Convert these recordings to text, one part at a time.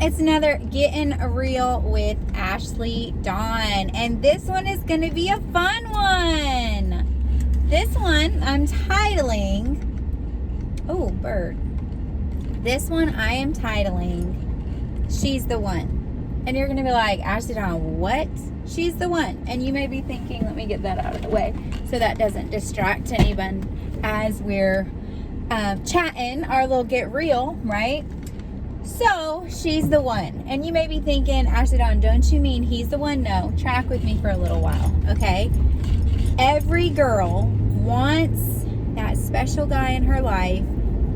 It's another Getting Real with Ashleydawn, and this one is going to be a fun one. This one I'm titling, oh, bird. This one I am titling, She's the One. And you're going to be like, Ashleydawn, what? She's the one. And you may be thinking, let me get that out of the way so that doesn't distract anyone as we're chatting our little Get Real, right? So, she's the one. And you may be thinking, Ashleydawn, don't you mean he's the one? No. Track with me for a little while, okay? Every girl wants that special guy in her life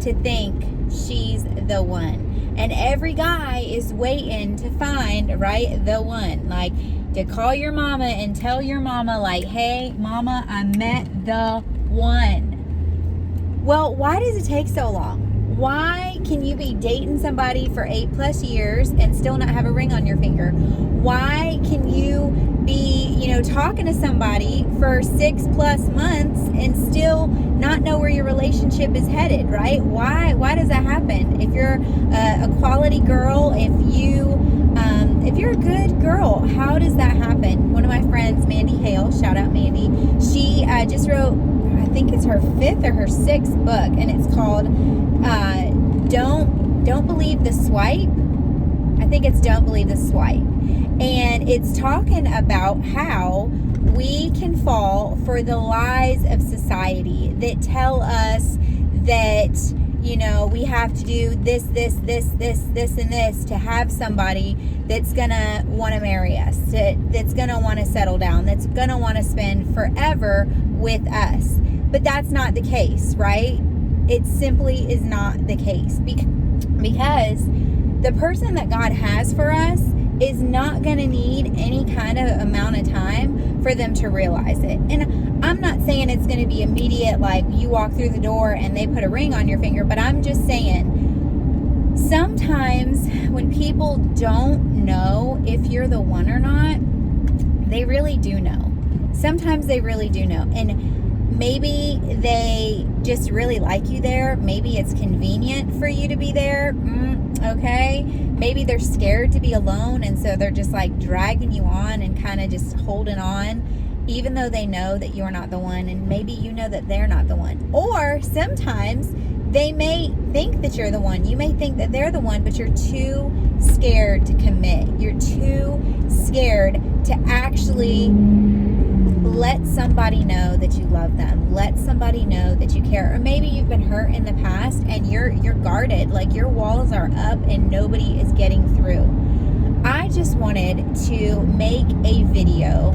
to think she's the one. And every guy is waiting to find, right, the one. Like, to call your mama and tell your mama, like, hey, mama, I met the one. Well, why does it take so long? Why can you be dating somebody for 8+ years and still not have a ring on your finger? Why can you be, talking to somebody for 6+ months and still not know where your relationship is headed, right? Why does that happen? If you're a quality girl, if you're a good girl, how does that happen? One of my friends, Mandy Hale, shout out Mandy, she just wrote, I think it's her 5th or her 6th book, and it's called Don't Believe the Swipe. I think it's Don't Believe the Swipe. And it's talking about how we can fall for the lies of society that tell us that, we have to do this, and this to have somebody that's going to want to marry us, that's going to want to settle down, that's going to want to spend forever with us. But that's not the case, right? It simply is not the case. Because the person that God has for us is not going to need any kind of amount of time for them to realize it. And I'm not saying it's going to be immediate, like you walk through the door and they put a ring on your finger, but I'm just saying sometimes when people don't know if you're the one or not, they really do know. Sometimes they really do know. And maybe they just really like you there. Maybe it's convenient for you to be there. Okay. Maybe they're scared to be alone, and so they're just like dragging you on and kind of just holding on, even though they know that you're not the one, and maybe you know that they're not the one. Or sometimes they may think that you're the one. You may think that they're the one, but you're too scared to commit. You're too scared to actually let somebody know that you love them. Let somebody know that you care. Or maybe you've been hurt in the past and you're guarded, like your walls are up and nobody is getting through. I just wanted to make a video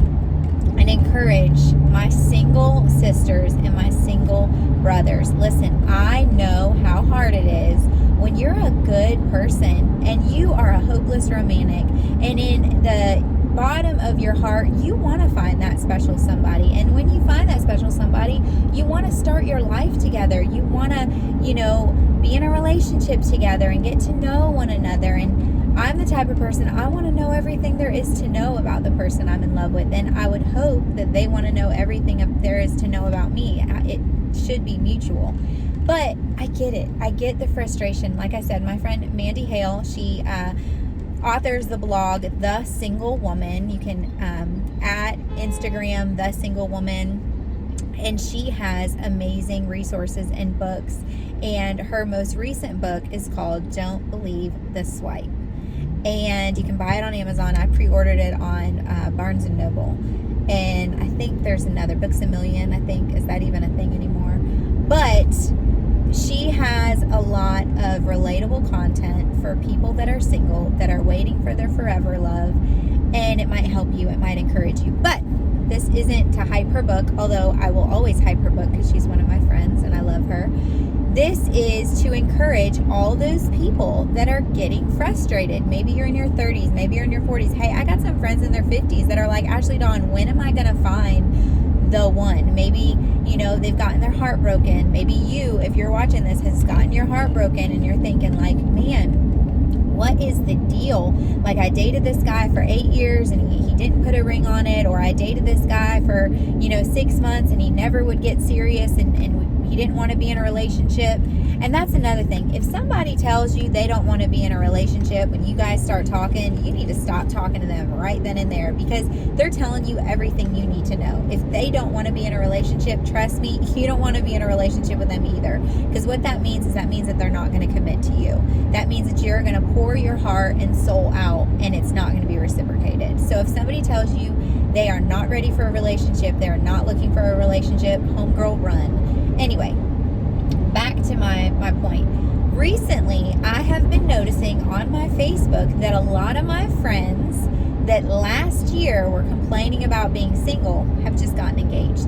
and encourage my single sisters and my single brothers. Listen, I know how hard it is when you're a good person and you are a hopeless romantic, and in the bottom of your heart you want to find that special somebody, and when you find that special somebody, you want to start your life together. You want to be in a relationship together and get to know one another. And I'm the type of person, I want to know everything there is to know about the person I'm in love with, and I would hope that they want to know everything there is to know about me. It should be mutual. But I get it. I get the frustration. Like I said, my friend Mandy Hale, she authors the blog The Single Woman. You can at Instagram The Single Woman, and she has amazing resources and books, and her most recent book is called Don't Believe the Swipe, and you can buy it on Amazon. I pre-ordered it on Barnes & Noble, and I think there's another, Books A Million, I think. Is that even a thing anymore? But she has a lot of relatable content for people that are single, that are waiting for their forever love, and it might help you, it might encourage you. But this isn't to hype her book, although I will always hype her book because she's one of my friends and I love her. This is to encourage all those people that are getting frustrated. Maybe you're in your 30s, maybe you're in your 40s. Hey, I got some friends in their 50s that are like, Ashleydawn, when am I going to find the one? Maybe, they've gotten their heart broken. Maybe you, if you're watching this, has gotten your heart broken and you're thinking like, man, what is the deal? Like, I dated this guy for 8 years and he didn't put a ring on it, or I dated this guy for, 6 months and he never would get serious and he didn't want to be in a relationship. And that's another thing. If somebody tells you they don't want to be in a relationship, when you guys start talking, you need to stop talking to them right then and there, because they're telling you everything you need to know. If they don't want to be in a relationship, trust me, you don't want to be in a relationship with them either. Because what that means is that they're not going to commit to you. That means that you're going to pour your heart and soul out, and it's not going to be reciprocated. So if somebody tells you they are not ready for a relationship, they're not looking for a relationship, homegirl, run. Anyway, back to my point. Recently, I have been noticing on my Facebook that a lot of my friends that last year were complaining about being single have just gotten engaged.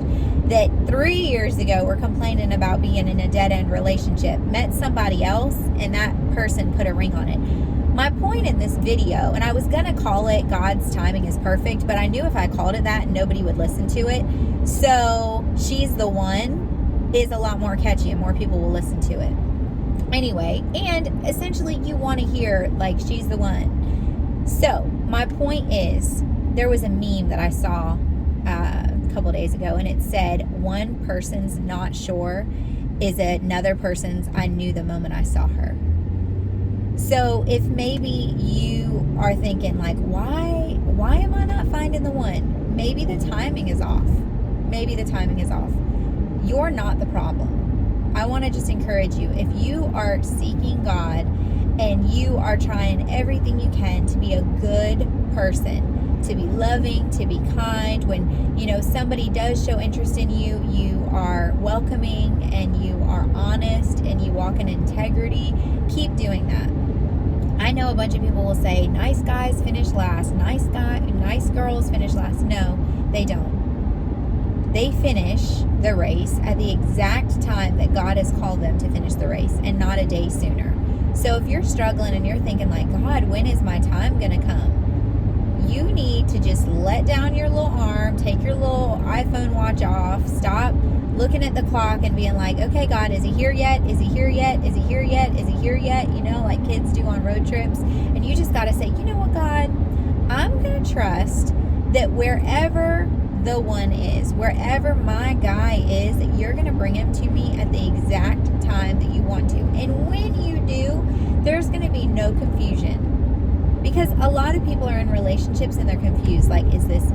That 3 years ago were complaining about being in a dead-end relationship, met somebody else, and that person put a ring on it. My point in this video, and I was going to call it God's Timing is Perfect, but I knew if I called it that, nobody would listen to it. So, She's the One is a lot more catchy and more people will listen to it. Anyway, and essentially you want to hear, like, she's the one. So, my point is, there was a meme that I saw a couple days ago, and it said, one person's not sure is another person's I knew the moment I saw her. So if maybe you are thinking, like, why am I not finding the one? Maybe the timing is off. Maybe the timing is off. You're not the problem. I want to just encourage you. If you are seeking God and you are trying everything you can to be a good person, to be loving, to be kind, when, you know, somebody does show interest in you, you are welcoming and you are honest and you walk in integrity, keep doing that. I know a bunch of people will say, nice guys finish last, nice girls finish last. No, they don't. They finish the race at the exact time that God has called them to finish the race, and not a day sooner. So if you're struggling and you're thinking, like, God, when is my time going to come? You need to just let down your little arm, take your little iPhone watch off, stop looking at the clock and being like, okay, God, is he here yet? Is he here yet? Is he here yet? Is he here yet? You know, like kids do on road trips. And you just got to say, you know what, God, I'm going to trust that wherever the one is, wherever my guy is, that you're going to bring him to me at the exact time that you want to. And when you do, there's going to be no confusion. Because a lot of people are in relationships and they're confused. Like, is this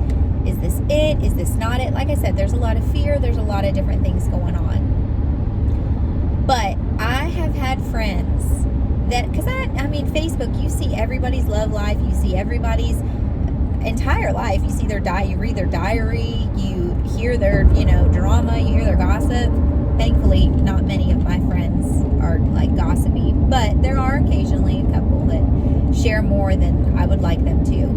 it? Is this not it? Like I said, there's a lot of fear. There's a lot of different things going on. But I have had friends that, because I mean, Facebook, you see everybody's love life. You see everybody's entire life. You see their you read their diary. You hear their, drama. You hear their gossip. Thankfully, not many of my friends are like gossipy, but there are occasionally a couple that share more than I would like them to.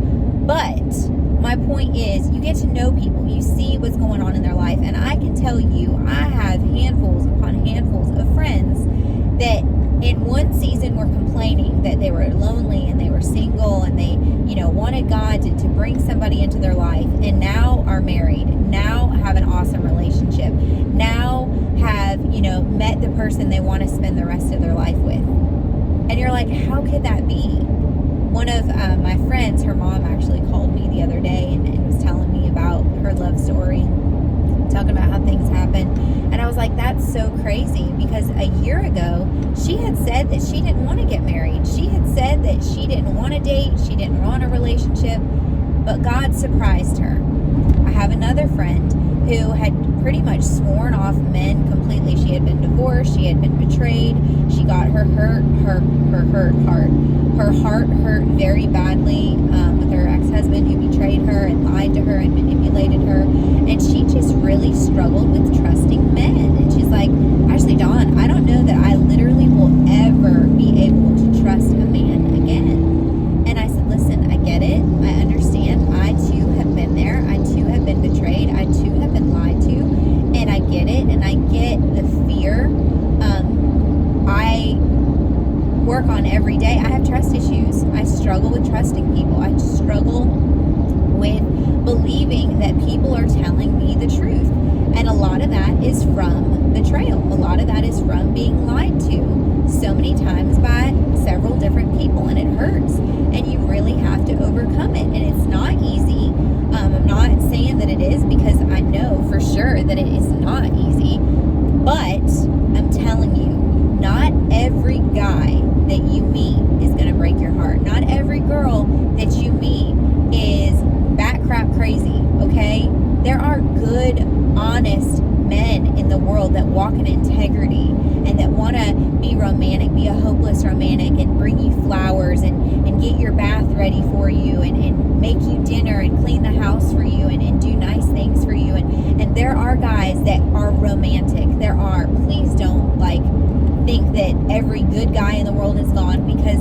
But my point is, you get to know people. You see what's going on in their life. And I can tell you, I have handfuls upon handfuls of friends that in one season were complaining that they were lonely and they were single and they, wanted God to bring somebody into their life, and now are married, now have an awesome relationship, now have, met the person they want to spend the rest of their life with. And you're like, how could that be? One of my friends, her mom actually called me the other day and was telling me about her love story, talking about how things happen. And I was like, that's so crazy, because a year ago, she had said that she didn't want to get married. She had said that she didn't want to date. She didn't want a relationship, but God surprised her. I have another friend who had pretty much sworn off men completely. She had been divorced. She had been betrayed. She got her heart hurt very badly with her ex-husband, who betrayed her and lied to her and manipulated her. And she just really struggled with trusting men. And she's like, Ashleydawn, I don't know that I literally will ever be able to trust a man again. And I said, listen, I get it. I understand. I too have been there. I too have been betrayed. I too have been lied to. And I get it. And I get the fear. I work on every day. I have trust issues. I struggle with trusting people. I struggle with believing that people are telling me the truth. And a lot of that is from betrayal. A lot of that is from being lied to so many times by several different people, and it hurts. And you really have to overcome it. And it's not easy. I'm not saying that it is, because I know for sure that it is not easy. But I'm telling you, not honest men in the world that walk in integrity and that want to be romantic, be a hopeless romantic, and bring you flowers and get your bath ready for you and make you dinner and clean the house for you and do nice things for you. And there are guys that are romantic. There are. Please don't think that every good guy in the world is gone, because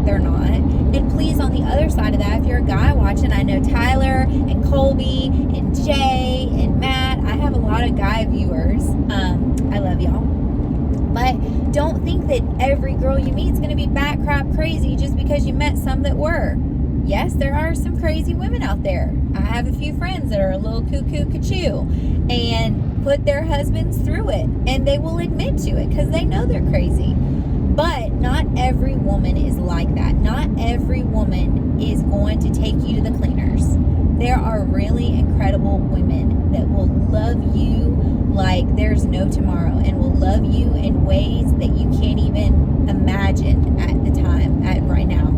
they're not. And please, on the other side of that, if you're a guy watching, I know Tyler and Colby and Jay and Matt, I have a lot of guy viewers. I love y'all. But don't think that every girl you meet is going to be bat crap crazy just because you met some that were. Yes, there are some crazy women out there. I have a few friends that are a little cuckoo cuckoo and put their husbands through it, and they will admit to it because they know they're crazy. But not every woman is like that. Not every woman is going to take you to the cleaners. There are really incredible women that will love you like there's no tomorrow, and will love you in ways that you can't even imagine at the time, right now.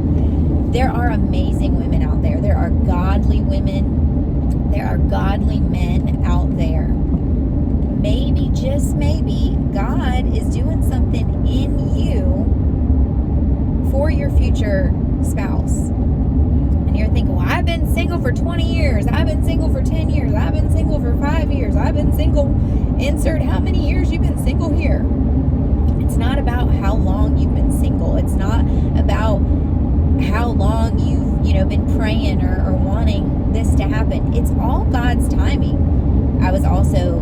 There are amazing women out there. There are godly women. There are godly men out there. Maybe, just maybe, God is doing something in you for your future spouse. And you're thinking, well, I've been single for 20 years. I've been single for 10 years. I've been single for 5 years. I've been single. Insert how many years you've been single here. It's not about how long you've been single. It's not about how long you've been praying or wanting this to happen. It's all God's timing. I was also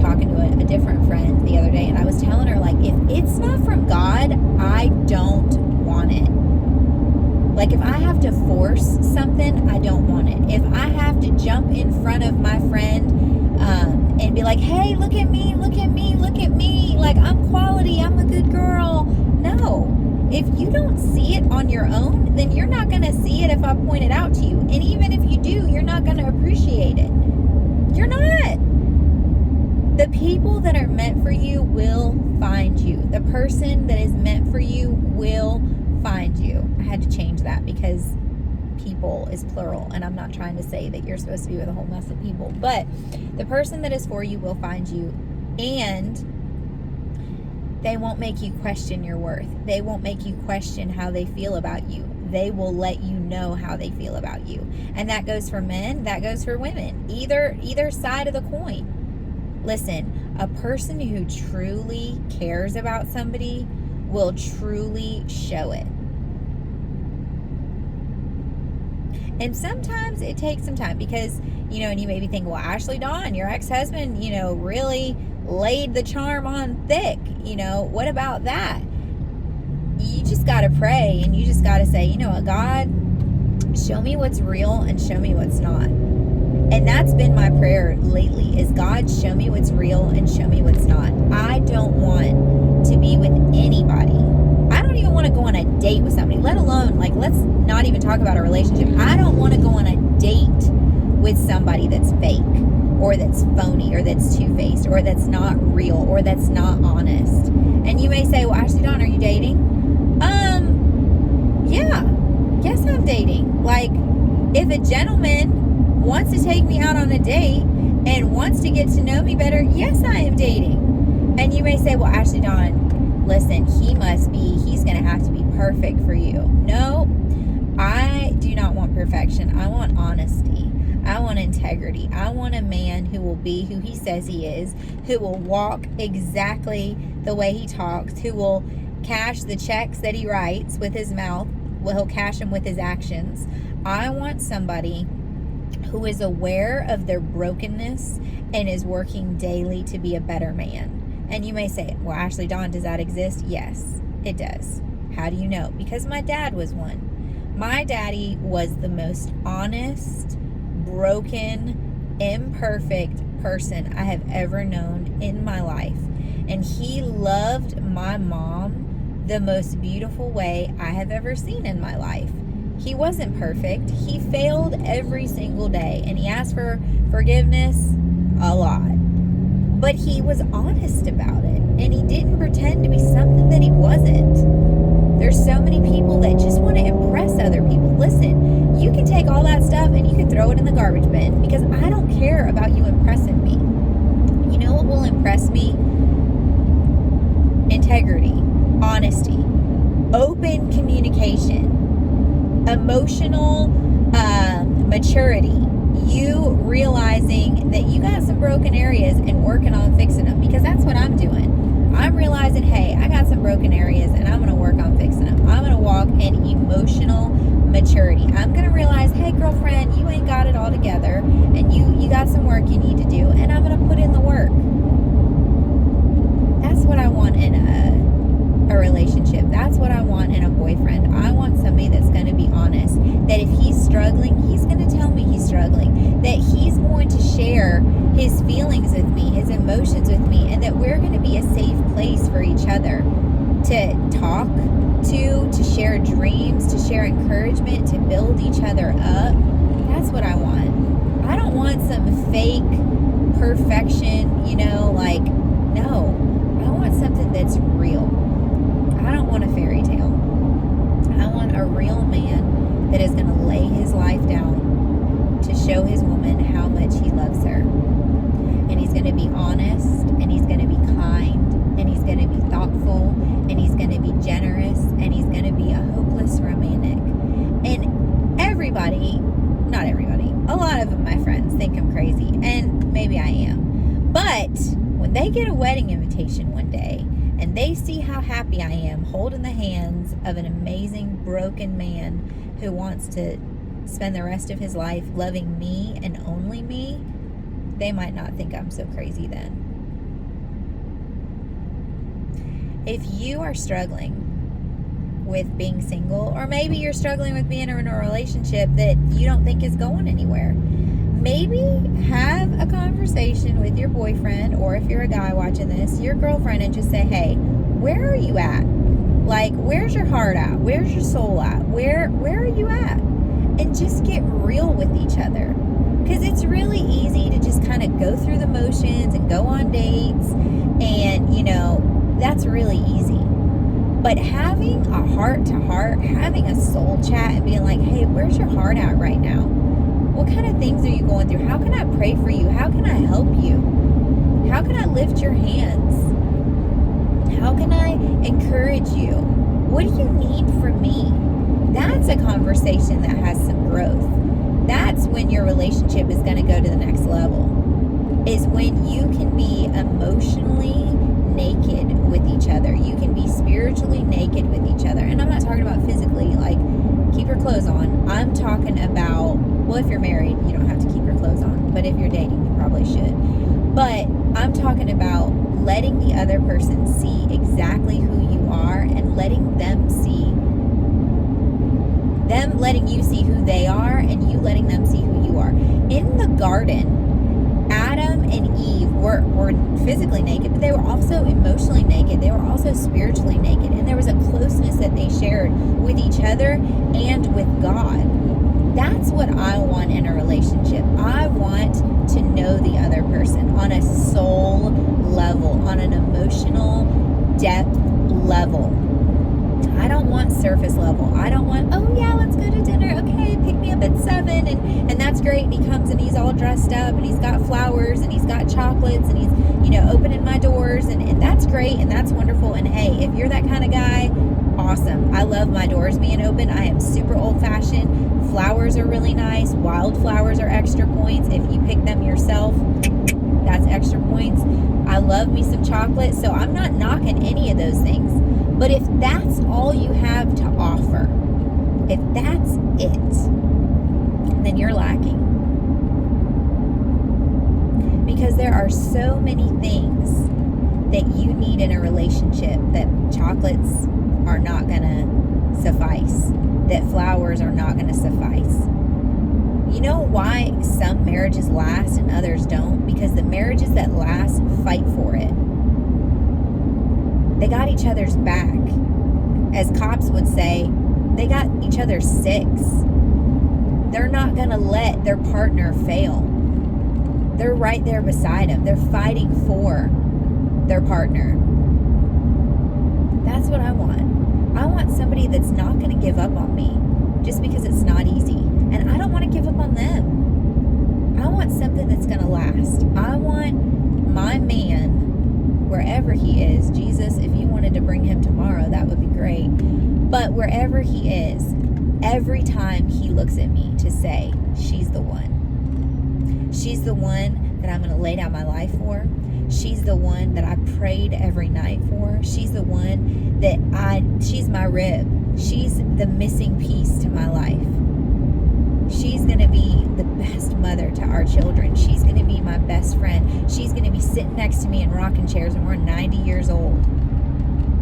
talking to a different friend the other day, and I was telling her, if it's not from God, I don't want it. If I have to force something, I don't want it. If I have to jump in front of my friend and be like, hey, look at me, look at me, look at me, I'm quality, I'm a good girl. No. If you don't see it on your own, then you're not going to see it if I point it out to you. And even if you do, you're not going to appreciate it. You're not. The people that are meant for you will find you. The person that is meant for you will find you. I had to change that because people is plural, and I'm not trying to say that you're supposed to be with a whole mess of people. But the person that is for you will find you, and they won't make you question your worth. They won't make you question how they feel about you. They will let you know how they feel about you. And that goes for men, that goes for women. Either side of the coin. Listen, a person who truly cares about somebody will truly show it. And sometimes it takes some time because, and you may be thinking, well, Ashleydawn, your ex-husband, really laid the charm on thick. What about that? You just got to pray, and you just got to say, what, God, show me what's real and show me what's not. And that's been my prayer lately is, God, show me what's real and show me what's not. I don't want to be with anybody. I don't even want to go on a date with somebody, let alone, let's not even talk about a relationship. I don't want to go on a date with somebody that's fake, or that's phony, or that's two-faced, or that's not real, or that's not honest. And you may say, well, Ashleydawn, are you dating? Yeah. Yes, I'm dating. If a gentleman wants to take me out on a date and wants to get to know me better, yes, I am dating. And you may say, well, Ashleydawn, listen, he's going to have to be perfect for you. No, I do not want perfection. I want honesty. I want integrity. I want a man who will be who he says he is, who will walk exactly the way he talks, who will cash the checks that he writes with his mouth. Well, he'll cash them with his actions. I want somebody who is aware of their brokenness and is working daily to be a better man. And you may say, well, Ashleydawn, does that exist? Yes, it does. How do you know? Because my dad was one. My daddy was the most honest, broken, imperfect person I have ever known in my life. And he loved my mom the most beautiful way I have ever seen in my life. He wasn't perfect. He failed every single day, and he asked for forgiveness a lot. But he was honest about it, and he didn't pretend to be something that he wasn't. There's so many people that just want to impress other people. Listen, you can take all that stuff and you can throw it in the garbage bin, because I don't care about you impressing me. know what will impress me? Integrity, honesty, open communication, emotional maturity, you realizing that you got some broken areas and working on fixing them, because that's what I'm doing. I'm realizing, hey, I got some broken areas and I'm going to work on fixing them. I'm going to walk in emotional maturity. I'm going to realize, hey, girlfriend, you ain't got it all together and you got some work you need to do, and I'm going to put in the work. That's what I want in a relationship. That's what I want in a boyfriend. I want somebody that's going to be honest, that if he's struggling, he's going to tell me he's struggling, that he's going to share his feelings with me, his emotions with me, and that we're going to be a safe place for each other to talk to share dreams, to share encouragement, to build each other up. That's what I want. I don't want some fake perfection, no. I want something that's real. I don't want a fairy tale. I want a real man that is going to lay his life down to show his woman how much he loves her. And he's going to be honest, and he's going to be kind, and he's going to be thoughtful, and he's going to be generous, and he's going to be a hopeless romantic. And not everybody, a lot of my friends think I'm crazy, and maybe I am. But when they get a wedding invitation one day, and they see how happy I am holding the hands of an amazing broken man who wants to spend the rest of his life loving me and only me, they might not think I'm so crazy then. If you are struggling with being single, or maybe you're struggling with being in a relationship that you don't think is going anywhere, maybe have a conversation with your boyfriend, or if you're a guy watching this, your girlfriend, and just say, hey, where are you at? Like, where's your heart at? Where's your soul at? Where are you at? And just get real with each other. Because it's really easy to just kind of go through the motions and go on dates, and, that's really easy. But having a heart-to-heart, having a soul chat and being like, hey, where's your heart at right now? What kind of things are you going through? How can I pray for you? How can I help you? How can I lift your hands? How can I encourage you? What do you need from me? That's a conversation that has some growth. That's when your relationship is going to go to the next level. Is when you can be emotionally naked with each other. You can be spiritually naked with each other. And I'm not talking about physically, like keep your clothes on. I'm talking about, well, if you're married, you don't have to keep your clothes on. But if you're dating, you probably should. But I'm talking about letting the other person see exactly who you are, and letting you see who they are, and you letting them see who you are. In the garden, Adam and Eve were physically naked, but they were also emotionally naked. They were also spiritually naked. And there was a closeness that they shared with each other and with God. That's what I want in a relationship. I want to know the other person on a soul level, on an emotional depth level. I don't want surface level. I don't want, oh yeah, let's go to dinner. Okay, pick me up at 7, and that's great. And he comes and he's all dressed up, and he's got flowers, and he's got chocolates, and he's, opening my doors, and that's great, and that's wonderful. And hey, if you're that kind of guy, awesome. I love my doors being open. I am super old-fashioned. Flowers are really nice. Wildflowers are extra points. If you pick them yourself, that's extra points. I love me some chocolate, so I'm not knocking any of those things. But if that's all you have to offer, if that's it, then you're lacking. Because there are so many things that you need in a relationship that chocolates are not going to suffice, that flowers are not going to suffice. You know why some marriages last and others don't? Because the marriages that last fight for it. They got each other's back. As cops would say, they got each other's six. They're not going to let their partner fail. They're right there beside them. They're fighting for their partner. That's what I want. I want somebody that's not going to give up on me just because it's not easy. And I don't want to give up on them. I want something that's going to last. I want my man, wherever he is, Jesus, if you wanted to bring him tomorrow, that would be great. But wherever he is, every time he looks at me to say, she's the one. She's the one that I'm going to lay down my life for. She's the one that I prayed every night for. She's the one that she's my rib. She's the missing piece to my life. She's going to be the best mother to our children. She's going to be my best friend. She's going to be sitting next to me in rocking chairs when we're 90 years old.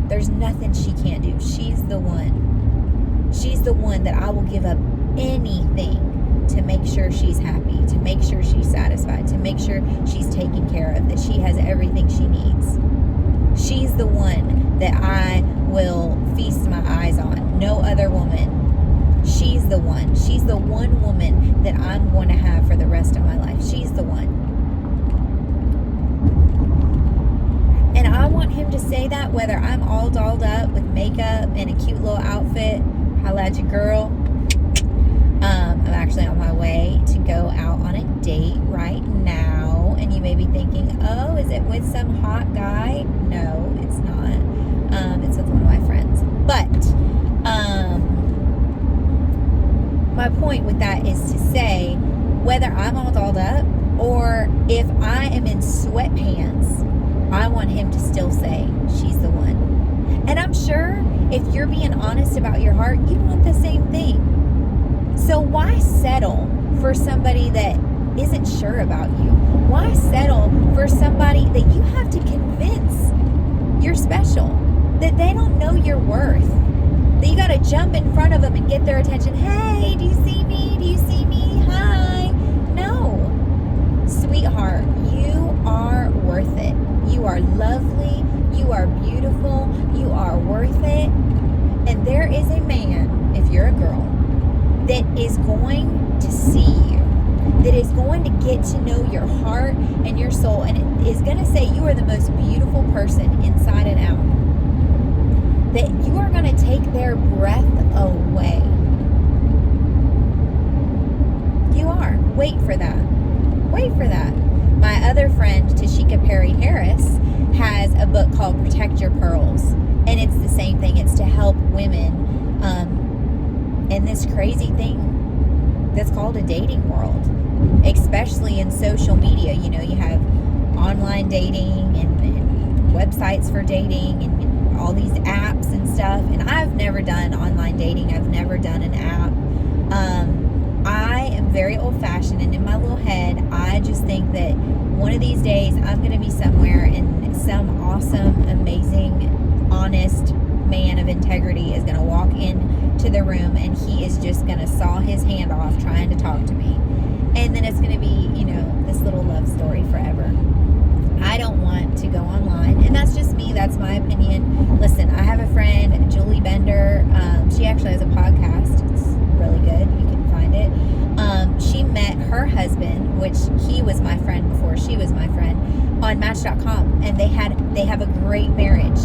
There's nothing she can't do. She's the one. She's the one that I will give up anything to make sure she's happy, to make sure she's satisfied, to make sure she's taken care of, that she has everything she needs. She's the one that I will feast my eyes on. No other woman. She's the one. She's the one woman that I'm going to have for the rest of my life. She's the one. And I want him to say that whether I'm all dolled up with makeup and a cute little outfit. Holla at your girl. I'm actually on my way to go out on a date right now. And you may be thinking, oh, is it with some hot guy? No, it's not. It's with one of my friends. But my point with that is to say, whether I'm all dolled up or if I am in sweatpants, I want him to still say, she's the one. And I'm sure if you're being honest about your heart, you want the same thing. So why settle for somebody that isn't sure about you? Why settle for somebody that you have to convince you're special, that they don't know your worth, that you got to jump in front of them and get their attention? Hey, do you see me? Do you see me? Hi. No. Sweetheart, you are worth it. You are lovely. You are beautiful. You are worth it. And there is a man, if you're a girl, that is going to see you, that is going to get to know your heart and your soul, and it is going to say you are the most beautiful person inside and out, that you are going to take their breath away. You are. Wait for that. Wait for that. My other friend, Tashika Perry Harris, has a book called Protect Your Pearls, and it's the same thing. It's to help women in this crazy thing that's called a dating world, especially in social media. You know, you have online dating and websites for dating and all these apps and stuff. And I've never done online dating. I've never done an app. I am very old-fashioned, and in my little head, I just think that one of these days I'm going to be somewhere and some awesome, amazing, honest man of integrity is going to walk into the room, and he is just going to saw his hand off trying to talk to me. And then it's going to be, you know, this little love story forever. I don't want to go online, and that's just me. That's my opinion. Listen, I have a friend, Julie Bender. She actually has a podcast. It's really good. You can find it. She met her husband, which he was my friend before she was my friend, on Match.com, and they have a great marriage.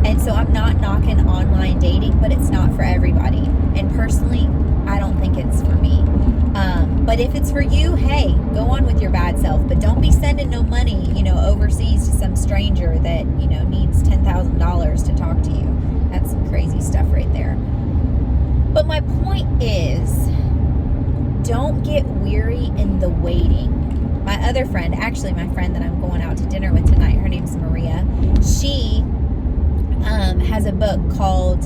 And so I'm not knocking online dating, but it's not for everybody. And personally, I don't think it's for me. But if it's for you, hey, go on with your bad self. But don't be sending no money, you know, overseas to some stranger that, you know, needs $10,000 to talk to you. That's some crazy stuff right there. But my point is, don't get weary in the waiting. My other friend, actually my friend that I'm going out to dinner with tonight, her name's Maria. She has a book called,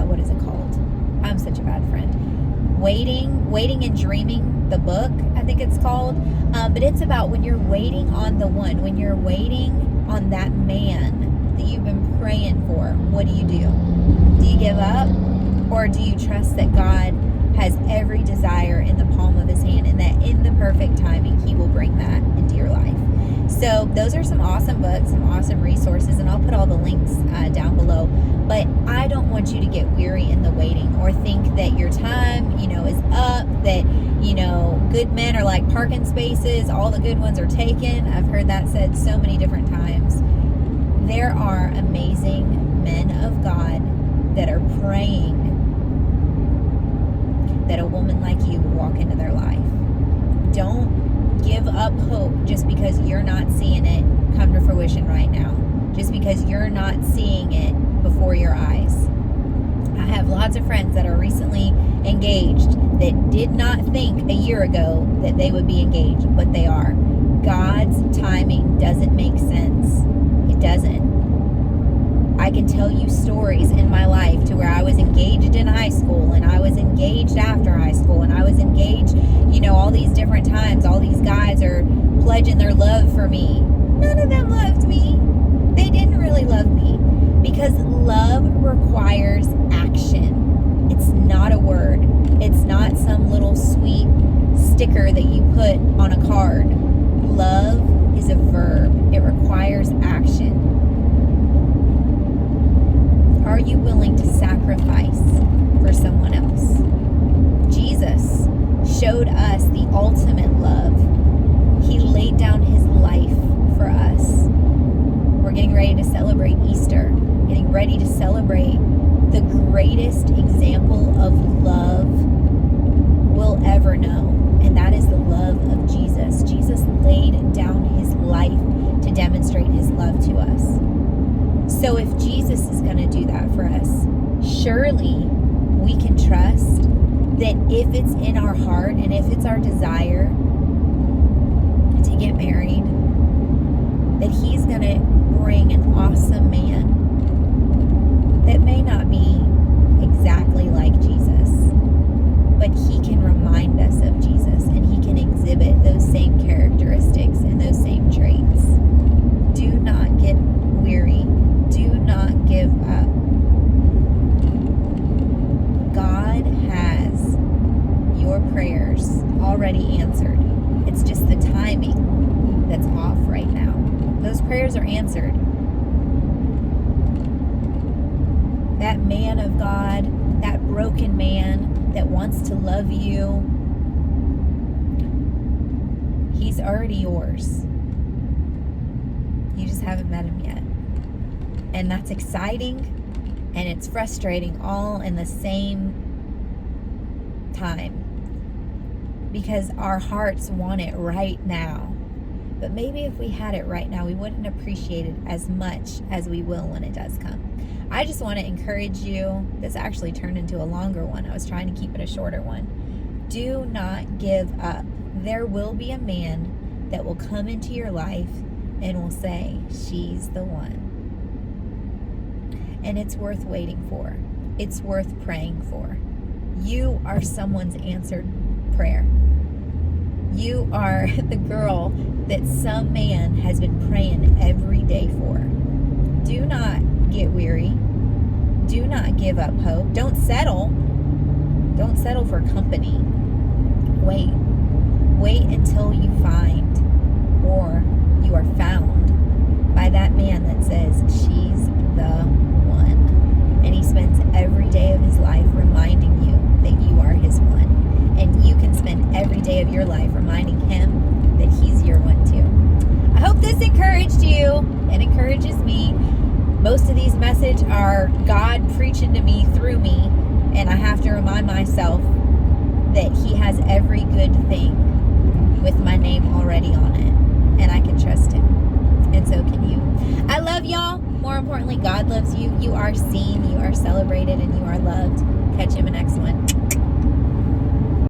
what is it called? I'm such a bad friend. Waiting and Dreaming, the book, I think it's called. But it's about when you're waiting on the one, when you're waiting on that man that you've been praying for, what do? Do you give up? Or do you trust that God has every desire in the palm of his hand, and that in the perfect timing, he will bring that into your life? So those are some awesome books, some awesome resources, and I'll put all the links down below. But I don't want you to get weary in the waiting, or think that your time, you know, is up, that, you know, good men are like parking spaces, all the good ones are taken. I've heard that said so many different times. There are amazing men of God that are praying that a woman like you would walk into their life. Don't give up hope just because you're not seeing it come to fruition right now, just because you're not seeing it before your eyes. I have lots of friends that are recently engaged that did not think a year ago that they would be engaged, but they are. God's timing doesn't make sense. It doesn't. I can tell you stories in my life to where I was engaged in high school, and I was engaged after high school, and I was engaged, all these different times. All these guys are pledging their love for me. None of them loved me. They didn't really love me, because love requires action. It's not a word. It's not some little sweet sticker that you put on a card. Love is a verb. It requires action. Are you willing to sacrifice for someone else? Jesus showed us the ultimate love. He laid down his life for us. We're getting ready to celebrate Easter, getting ready to celebrate the greatest example of love we'll ever know, and that is the love of Jesus. Jesus laid down his life to demonstrate his love to us. So if Jesus is going to do that for us, surely we can trust that if it's in our heart and if it's our desire to get married, that he's going to bring an awesome man that may not be exactly like Jesus, but he can remind us of Jesus, and he can exhibit those same characteristics and those same traits. Do not get weary. Do not give up. God has your prayers already answered. It's just the timing that's off right now. Those prayers are answered. That man of God, that broken man that wants to love you, he's already yours. You just haven't met him yet. And that's exciting, and it's frustrating all in the same time, because our hearts want it right now. But maybe if we had it right now, we wouldn't appreciate it as much as we will when it does come. I just want to encourage you. This actually turned into a longer one. I was trying to keep it a shorter one. Do not give up. There will be a man that will come into your life and will say, she's the one. And it's worth waiting for. It's worth praying for. You are someone's answered prayer. You are the girl that some man has been praying every day for. Do not get weary. Do not give up hope. Don't settle. Don't settle for company. Wait. Wait until you find, or you are found by that man that says, she's the one. And he spends every day of his life reminding you that you are his one. And you can spend every day of your life reminding him that he's your one too. I hope this encouraged you. It encourages me. Most of these messages are God preaching to me through me, and I have to remind myself that he has every good thing with my name already on it, and I can trust him, and so can you. I love y'all. More importantly, God loves you. You are seen, you are celebrated, and you are loved. Catch you in the next one.